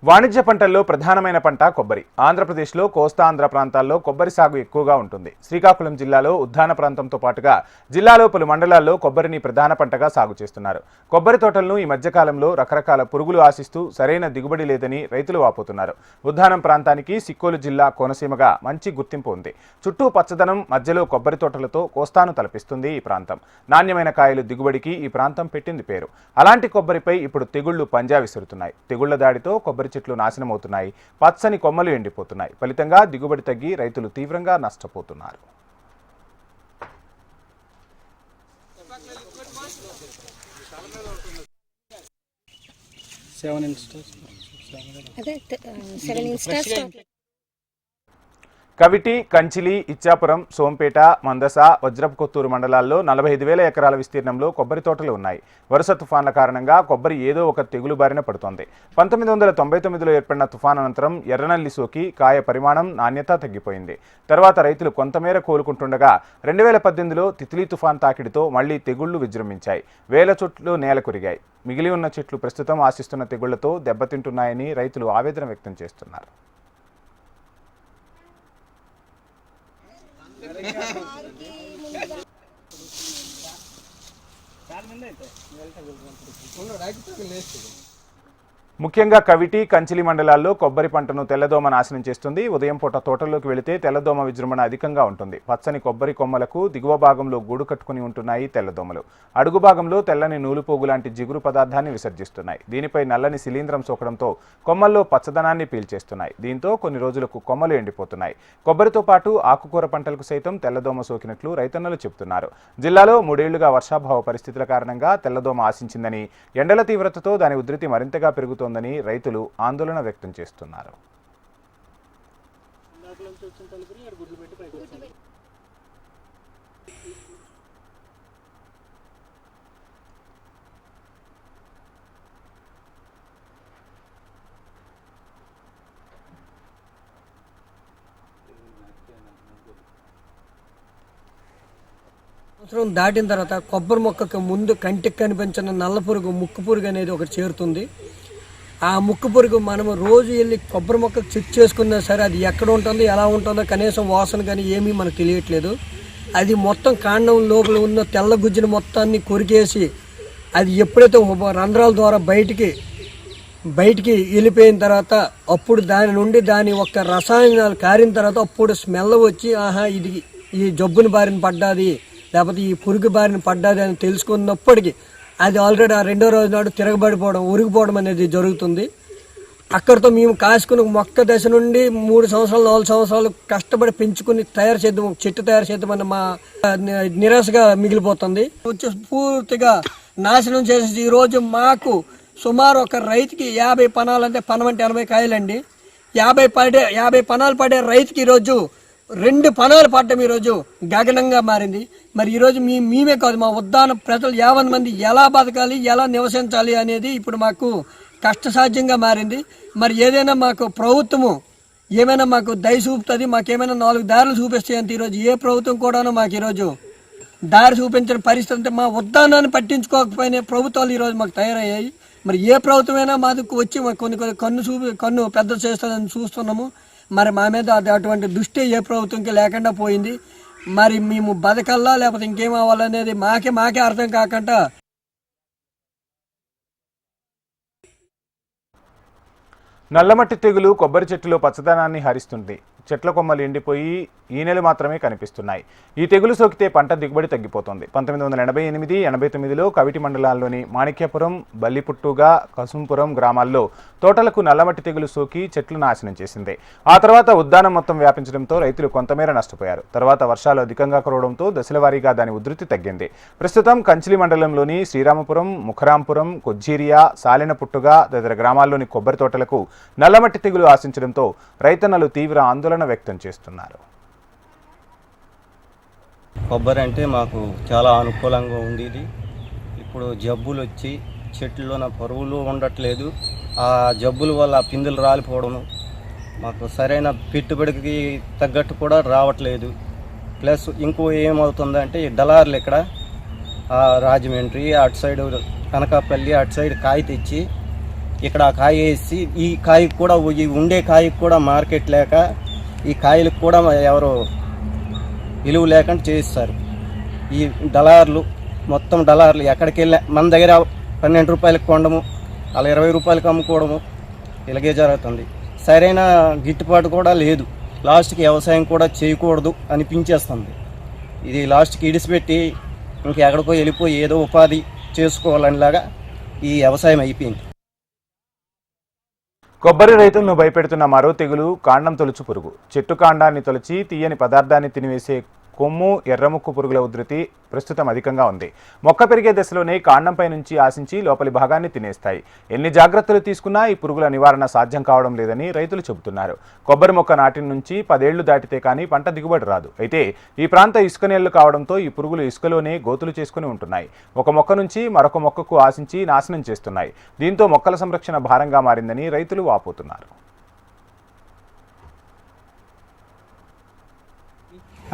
వాణిజ్య పంటల్లో ప్రధానమైన పంట కొబ్బరి. ఆంధ్రప్రదేశ్లో కోస్తా ఆంధ్ర ప్రాంతాల్లో కొబ్బరి సాగు ఎక్కువగా ఉంటుంది. శ్రీకాకుళం జిల్లాలో ఉద్దాన ప్రాంతంతో పాటుగా జిల్లాలో పలు మండలాల్లో కొబ్బరిని ప్రధాన పంటగా సాగు చేస్తున్నారు. కొబ్బరి తోటలను ఈ మధ్యకాలంలో రకరకాల పురుగులు ఆశిస్తూ సరైన దిగుబడి లేదని రైతులు వాపోతున్నారు. ఉద్దానం ప్రాంతానికి సిక్కోలు జిల్లా కోనసీమగా మంచి గుర్తింపు ఉంది. చుట్టూ పచ్చదనం, మధ్యలో కొబ్బరి తోటలతో కోస్తాను తలపిస్తుంది ఈ ప్రాంతం. నాణ్యమైన కాయలు దిగుబడికి ఈ ప్రాంతం పెట్టింది పేరు. అలాంటి కొబ్బరిపై ఇప్పుడు తెగుళ్లు పంజా విసురుతున్నాయి. తెగుళ్ల దాడితో కొబ్బరి చెట్లు నాశనమవుతున్నాయి. పచ్చని కొమ్మలు ఎండిపోతున్నాయి. ఫలితంగా దిగుబడి తగ్గి రైతులు తీవ్రంగా నష్టపోతున్నారు. కవిటి, కంచిలి, ఇచ్చాపురం, సోంపేట, మందస, వజ్రపు కొత్తూరు మండలాల్లో 45,000 ఎకరాల విస్తీర్ణంలో కొబ్బరి తోటలు ఉన్నాయి. వరుస తుఫాన్ల కారణంగా కొబ్బరి ఏదో ఒక తెగులు బారిన పడుతోంది. 1999లో ఏర్పడిన తుఫాన్ అనంతరం ఎర్రనల్లి సోకి కాయ పరిమాణం, నాణ్యత తగ్గిపోయింది. తర్వాత రైతులు కొంతమేర కోలుకుంటుండగా 2018లో తిత్లీ తుఫాన్ తాకిడితో మళ్లీ తెగుళ్లు విజృంభించాయి. వేల చెట్లు నేల కొరిగాయి. మిగిలి ఉన్న చెట్లు ప్రస్తుతం ఆశిస్తున్న తెగుళ్లతో దెబ్బతింటున్నాయని రైతులు ఆవేదన వ్యక్తం చేస్తున్నారు. ముఖ్యంగా కవిటి, కంచిలి మండలాల్లో కొబ్బరి పంటను తెల్లదోమ నాశనం చేస్తుంది. ఉదయం పూట తోటల్లోకి వెళితే తెల్లదోమ విజృంభణ అధికంగా ఉంటుంది. పచ్చని కొబ్బరి కొమ్మలకు దిగువ భాగంలో గూడు కట్టుకుని ఉంటున్నాయి తెల్లదోమలు. అడుగు భాగంలో తెల్లని నూలుపోగు లాంటి జిగురు పదార్థాన్ని విసర్జిస్తున్నాయి. దీనిపై నల్లని శిలీంధ్రం సోకడంతో కొమ్మల్లో పచ్చదనాన్ని పీల్చేస్తున్నాయి. దీంతో కొన్ని రోజులకు కొమ్మలు ఎండిపోతున్నాయి. కొబ్బరితో పాటు ఆకుకూర పంటలకు సైతం తెల్లదోమ సోకినట్లు రైతన్నలు చెబుతున్నారు. జిల్లాలో 3 ఏళ్లుగా వర్షాభావ పరిస్థితుల కారణంగా తెల్లదోమ ఆశించిందని, ఎండల తీవ్రతతో దాని ఉధృతి మరింతగా పెరుగుతోందని రైతులు ఆందోళన వ్యక్తం చేస్తున్నారు. సంవత్సరం దాటిన తర్వాత కొబ్బరి మొక్కకు ముందు కంటికి కనిపించిన నల్ల పురుగు, ముక్కు పురుగు అనేది ఒకటి చేరుతుంది. ఆ ముక్కు పురుగు మనము రోజు వెళ్ళి కొబ్బరి మొక్కకు చెక్ చేసుకున్నా సరే అది ఎక్కడ ఉంటుందో, ఎలా ఉంటుందో కనీసం వాసన కానీ ఏమీ మనకు తెలియట్లేదు. అది మొత్తం కాండం లోపల ఉన్న తెల్ల గుజ్జును మొత్తాన్ని కొరికేసి అది ఎప్పుడైతే రంధ్రాల ద్వారా బయటికి వెళ్ళిపోయిన తర్వాత అప్పుడు దాని నుండి దాని ఒక్క రసాయనాలు కారిన తర్వాత అప్పుడు స్మెల్ వచ్చి ఆహా ఇది ఈ జబ్బుని బారిన పడ్డాది, లేకపోతే ఈ పురుగు బారిన పడ్డాది అని తెలుసుకున్నప్పటికీ అది ఆల్రెడీ ఆ 2వ రోజు నాడు తిరగబడిపోవడం, ఉరిగిపోవడం అనేది జరుగుతుంది. అక్కడితో మేము కాసుకుని మొక్క దశ నుండి 3 సంవత్సరాలు 4 సంవత్సరాలు కష్టపడి పెంచుకుని తయారు చేద్దాం, చెట్టు తయారు చేద్దామని మా నిరాశగా మిగిలిపోతుంది. వచ్చి పూర్తిగా నాశనం చేసేసి ఈరోజు మాకు సుమారు ఒక రైతుకి 50 పనాలు అంటే పనం అంటే 80 కాయలండి. 50 పనాలు పడే రైతుకి ఈరోజు 2 పనాలు పడ్డం ఈరోజు గగనంగా మారింది. మరి ఈరోజు మేమే కాదు, మా ఉద్దాన ప్రజలు 50 మంది ఎలా బతకాలి, ఎలా నివసించాలి అనేది ఇప్పుడు మాకు కష్టసాధ్యంగా మారింది. మరి ఏదైనా మాకు ప్రభుత్వము ఏమైనా మాకు దయ చూపుతుంది, మాకేమైనా 4 దారులు చూపిస్తాయి అంటే ఈరోజు ఏ ప్రభుత్వం కూడాను మాకు ఈరోజు దారి చూపించిన పరిస్థితి అంటే మా ఉద్దానాన్ని పట్టించుకోకపోయినా ప్రభుత్వాలు ఈరోజు మాకు తయారయ్యాయి. మరి ఏ ప్రభుత్వమైనా మాకు వచ్చి కొన్ని కన్ను పెద్ద చేస్తుందని చూస్తున్నాము. మరి మా మీద అటువంటి దృష్టి ఏ ప్రభుత్వంకి లేకుండా పోయింది. మరి మేము బతకల్లా లేకపోతే ఇంకేం అవ్వాలనేది మాకే అర్థం కాకుండా నల్లమట్టి తెగులు కొబ్బరి చెట్టులో పచ్చదనాన్ని హరిస్తుంది. చెట్ల కొమ్మలు ఎండిపోయి ఈనెలు మాత్రమే కనిపిస్తున్నాయి. ఈ తెగులు సోకితే పంట దిగుబడి తగ్గిపోతుంది. 1988-89లో కవిటి మండలాల్లోని మాణిక్యపురం, బల్లిపుట్టుగా, కసుంపురం గ్రామాల్లో తోటలకు నల్లమట్టి తెగులు సోకి చెట్లు నాశనం చేసింది. ఆ తర్వాత ఉద్దానం మొత్తం వ్యాపించడంతో రైతులు కొంతమేర నష్టపోయారు. తర్వాత వర్షాలు అధికంగా కురవడంతో దశలవారీగా దాని ఉధృతి తగ్గింది. ప్రస్తుతం కంచిలి మండలంలోని శ్రీరామపురం, ముఖరాంపురం, కొజ్జీరియా, సాలినపుట్టుగా తదితర గ్రామాల్లోని కొబ్బరి తోటలకు నల్లమట్టి తెగులు ఆశించడంతో రైతన్నలు తీవ్ర ఆందోళన వ్యక్తం చేస్తున్నారు. కొబ్బరి అంటే మాకు చాలా అనుకూలంగా ఉండేది. ఇప్పుడు జబ్బులు వచ్చి చెట్లలో పరువులు ఉండట్లేదు. ఆ జబ్బుల వల్ల పిందులు రాలిపోవడం, మాకు సరైన పెట్టుబడికి తగ్గట్టు కూడా రావట్లేదు. ప్లస్ ఇంకో ఏమవుతుందంటే ఈ దళారులు ఇక్కడ రాజమండ్రి అటు సైడ్ కనకాపల్లి అటు సైడ్ కాయ తెచ్చి ఇక్కడ ఆ కాయ వేసి ఈ కాయకు కూడా ఈ ఉండే కాయకు కూడా మార్కెట్ లేక ఈ కాయలకు కూడా ఎవరు విలువ లేకుండా చేయిస్తారు. ఈ దళారులు మొత్తం దళారులు ఎక్కడికి వెళ్ళా మన దగ్గర 12 రూపాయలకు కొనడము అలా 20 రూపాయలకు అమ్ముకోవడము ఇలాగే జరుగుతుంది. సరైన గిట్టుబాటు కూడా లేదు. లాస్ట్కి వ్యవసాయం కూడా చేయకూడదు అనిపించేస్తుంది. ఇది లాస్ట్కి ఇడిసిపెట్టి ఇంకెక్కడికో వెళ్ళిపోయి ఏదో ఉపాధి చేసుకోవాలనిలాగా ఈ వ్యవసాయం అయిపోయింది. కొబ్బరి రైతులను భయపెడుతున్న మరో తెగులు కాండం తొలుచు పురుగు. చెట్టు కాండాన్ని తొలిచి తీయని పదార్థాన్ని తినివేసే కొమ్ము ఎర్రముక్కు పురుగుల ఉధృతి ప్రస్తుతం అధికంగా ఉంది. మొక్క పెరిగే దశలోనే కాండంపై నుంచి ఆశించి లోపలి భాగాన్ని తినేస్తాయి. ఎన్ని జాగ్రత్తలు తీసుకున్నా ఈ పురుగుల నివారణ సాధ్యం కావడం లేదని రైతులు చెబుతున్నారు. కొబ్బరి మొక్క నాటిన నుంచి 10 ఏళ్లు దాటితే కానీ పంట దిగుబడి రాదు. అయితే ఈ ప్రాంత ఇసుక నేళ్లు కావడంతో ఈ పురుగులు ఇసుకలోనే గోతులు చేసుకుని ఉంటున్నాయి. ఒక మొక్క నుంచి మరొక మొక్కకు ఆశించి నాశనం చేస్తున్నాయి. దీంతో మొక్కల సంరక్షణ భారంగా మారిందని రైతులు వాపోతున్నారు.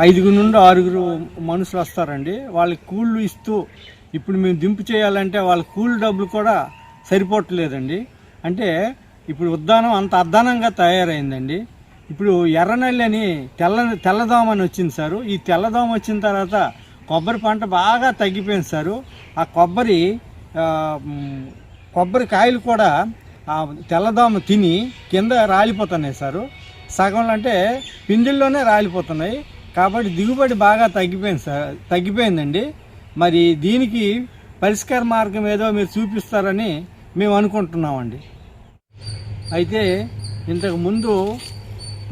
5 నుండి 6 మనుషులు వస్తారండి. వాళ్ళకి కూళ్ళు ఇస్తూ ఇప్పుడు మేము దింపు చేయాలంటే వాళ్ళ కూలి డబ్బులు కూడా సరిపోవట్లేదండి. అంటే ఇప్పుడు ఉద్దానం అంత అద్దానంగా తయారైందండి. ఇప్పుడు ఎర్రనల్లి అని తెల్లదోమ అని వచ్చింది సారు. ఈ తెల్లదోమ వచ్చిన తర్వాత కొబ్బరి పంట బాగా తగ్గిపోయింది సారు. ఆ కొబ్బరి కాయలు కూడా ఆ తెల్లదోమ తిని కింద రాలిపోతున్నాయి సారు. సగంలో అంటే పిండిల్లోనే రాలిపోతున్నాయి. కాబట్టి దిగుబడి బాగా తగ్గిపోయిందండి. మరి దీనికి పరిష్కార మార్గం ఏదో మీరు చూపిస్తారని మేము అనుకుంటున్నామండి. అయితే ఇంతకు ముందు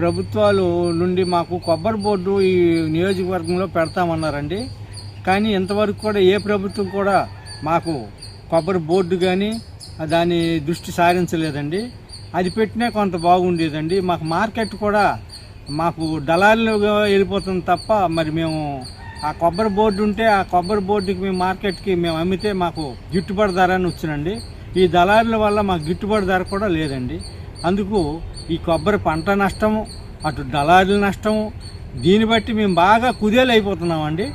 ప్రభుత్వాలు నుండి మాకు కొబ్బరి బోర్డు ఈ నియోజకవర్గంలో పెడతామన్నారండి. కానీ ఇంతవరకు కూడా ఏ ప్రభుత్వం కూడా మాకు కొబ్బరి బోర్డు కానీ దాని దృష్టి సారించలేదండి. అది పెట్టినా కొంత బాగుండేదండి. మాకు మార్కెట్ కూడా మాకు దళారులుగా వెళ్ళిపోతుంది తప్ప మరి మేము ఆ కొబ్బరి బోర్డు ఉంటే ఆ కొబ్బరి బోర్డుకి మేము మార్కెట్కి మేము అమ్మితే మాకు గిట్టుబాటు ధర అని వచ్చినండి. ఈ దళారుల వల్ల మాకు గిట్టుబాటు ధర కూడా లేదండి. అందుకు ఈ కొబ్బరి పంట నష్టము, అటు దళారుల నష్టము, దీన్ని బట్టి మేము బాగా కుదేలు అయిపోతున్నామండి.